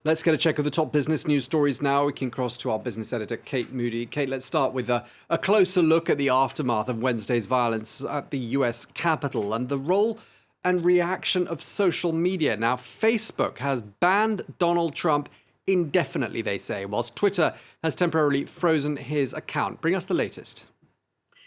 Let's get a check of the top business news stories now. We can cross to our business editor, Kate Moody. Kate, let's start with a closer look at the aftermath of Wednesday's violence at the US Capitol and the role and reaction of social media. Now, Facebook has banned Donald Trump indefinitely, they say, whilst Twitter has temporarily frozen his account. Bring us the latest.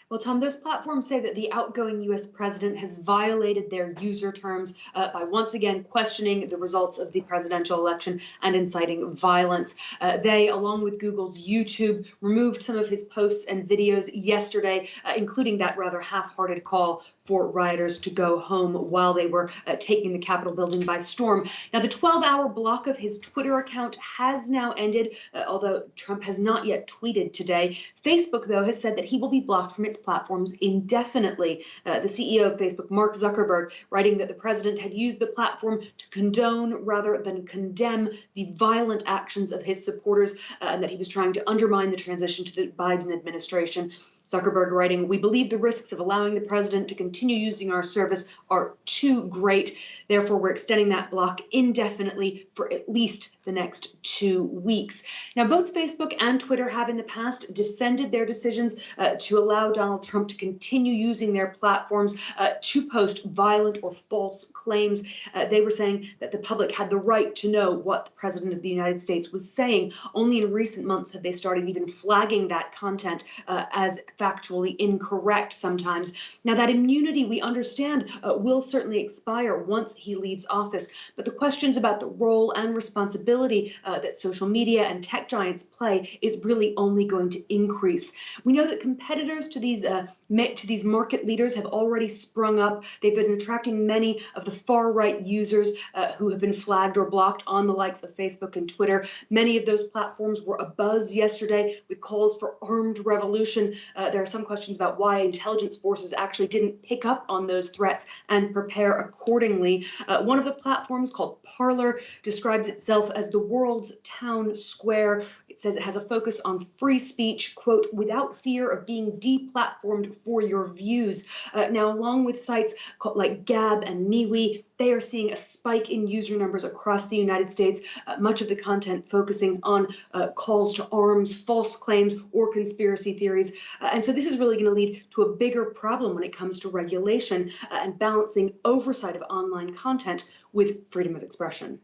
Well, Tom, those platforms say that the outgoing U.S. president has violated their user terms by once again questioning the results of the presidential election and inciting violence. They, along with Google's YouTube, removed some of his posts and videos yesterday, including that rather half-hearted call for rioters to go home while they were taking the Capitol building by storm. Now, the 12-hour block of his Twitter account has now ended, although Trump has not yet tweeted today. Facebook, though, has said that he will be blocked from its platforms indefinitely. The CEO of Facebook, Mark Zuckerberg, writing that the president had used the platform to condone rather than condemn the violent actions of his supporters and that he was trying to undermine the transition to the Biden administration. Zuckerberg writing, "We believe the risks of allowing the president to continue using our service are too great. Therefore, we're extending that block indefinitely for at least the next 2 weeks." Now, both Facebook and Twitter have in the past defended their decisions to allow Donald Trump to continue using their platforms to post violent or false claims. They were saying that the public had the right to know what the president of the United States was saying. Only in recent months have they started even flagging that content as factually incorrect sometimes. Now, that immunity, we understand, will certainly expire once he leaves office. But the questions about the role and responsibility that social media and tech giants play is really only going to increase. We know that competitors to these market leaders have already sprung up. They've been attracting many of the far-right users who have been flagged or blocked on the likes of Facebook and Twitter. Many of those platforms were abuzz yesterday with calls for armed revolution. There are some questions about why intelligence forces actually didn't pick up on those threats and prepare accordingly. One of the platforms, called Parler, describes itself as the world's town square. It says it has a focus on free speech, quote, "without fear of being deplatformed for your views." Now, along with sites like Gab and MeWe, they are seeing a spike in user numbers across the United States, much of the content focusing on calls to arms, false claims, or conspiracy theories. And so this is really going to lead to a bigger problem when it comes to regulation and balancing oversight of online content with freedom of expression.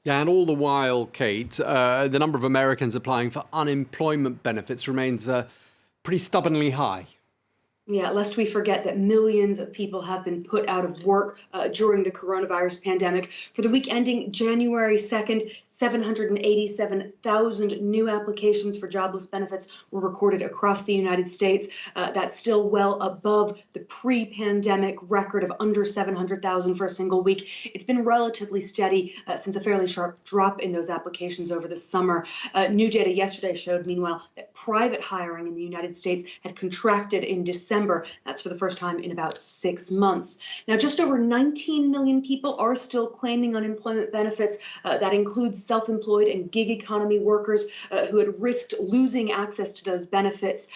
Yeah, and all the while, Kate, the number of Americans applying for unemployment benefits remains pretty stubbornly high. Yeah, lest we forget that millions of people have been put out of work during the coronavirus pandemic. For the week ending January 2nd, 787,000 new applications for jobless benefits were recorded across the United States. That's still well above the pre-pandemic record of under 700,000 for a single week. It's been relatively steady since a fairly sharp drop in those applications over the summer. New data yesterday showed, meanwhile, that private hiring in the United States had contracted in December. That's for the first time in about 6 months. Now, just over 19 million people are still claiming unemployment benefits. That includes self-employed and gig economy workers who had risked losing access to those benefits.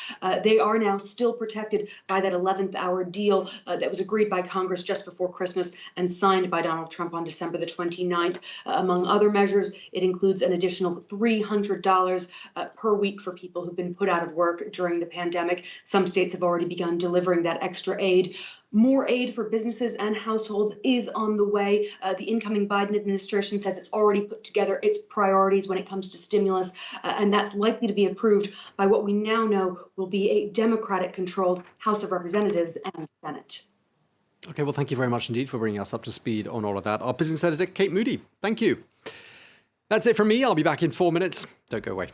They are now still protected by that 11th hour deal that was agreed by Congress just before Christmas and signed by Donald Trump on December the 29th. Among other measures, it includes an additional $300 per week for people who've been put out of work during the pandemic. Some states have already begun delivering that extra aid. More aid for businesses and households is on the way. The incoming Biden administration says it's already put together its priorities when it comes to stimulus, and that's likely to be approved by what we now know will be a Democratic-controlled House of Representatives and Senate. Okay, well, thank you very much indeed for bringing us up to speed on all of that. Our business editor, Kate Moody, thank you. That's it from me. I'll be back in 4 minutes. Don't go away.